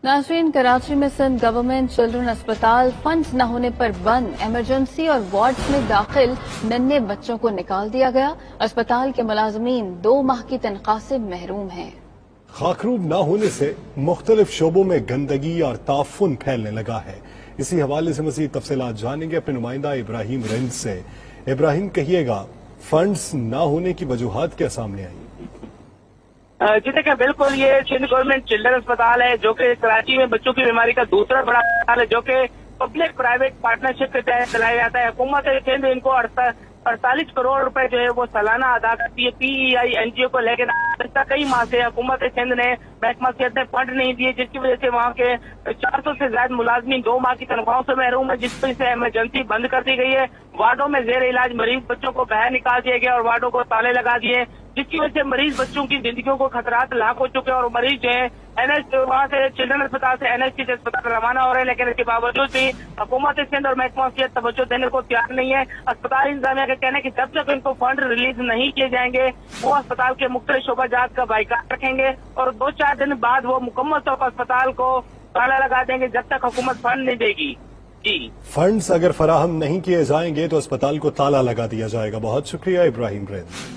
नाज़रीन, कराची में Sindh government children अस्पताल फंड्स न होने पर बंद। इमरजेंसी और वार्ड्स में दाखिल नन्हे बच्चों को निकाल दिया गया। अस्पताल के मुलाजमीन 2 माह की तनख्वाह से महरूम हैं। खाकरूब न होने से मुख्तलिफ शोबों में गंदगी और ताफुन फैलने लगा है। इसी हवाले से मज़ीद तफसीलात जानेंगे अपने नुमाइंदा इब्राहिम रिंद से। इब्राहिम, कहिएगा, फंड्स न होने की वजूहात क्या सामने आई? जी देखिए, बिल्कुल ये सिंध गवर्नमेंट चिल्ड्रन अस्पताल है जो कि कराची में बच्चों की बीमारी का दूसरा बड़ा अस्पताल है, जो कि पब्लिक प्राइवेट पार्टनरशिप के तहत चलाया जाता है। हुकूमत सिंध इनको 48 करोड़ रुपए जो है वो सालाना अदा करती है पीईआई एनजीओ को, लेकिन कई माह से हुकूमत सिंध ने महकमा सेहत ने फंड नहीं दिए, जिसकी वजह से वहाँ के 400 से ज्यादा मुलाजमीन 2 माह की तनख्वाहों से महरूम है, जिस वजह से इमरजेंसी बंद कर दी गई है। वार्डों में जेर इलाज मरीज बच्चों को बाहर निकाल दिया गया और वार्डों को ताले लगा दिए, जिसकी वजह से मरीज बच्चों की जिंदगियों को खतरात लाक हो चुके हैं और मरीज जो है वहाँ से चिल्ड्रन अस्पताल से एनएचसी अस्पताल रवाना हो रहे हैं। लेकिन इसके बावजूद भी हुकूमत सिंध और महकमा सेहत तवज्जो देने को तैयार नहीं है। अस्पताल इंतजामिया का कहना है कि जब तक इनको फंड रिलीज नहीं किए जाएंगे वो अस्पताल के मुख्तलिफ शोबाजात का बाइकाट रखेंगे और 2-4 दिन बाद वो मुकम्मल तौर पर अस्पताल को ताला लगा देंगे जब तक हुकूमत फंड नहीं देगी। जी, फंड्स अगर फराहम नहीं किए जाएंगे तो अस्पताल को ताला लगा दिया जाएगा। बहुत शुक्रिया इब्राहिम रिंद।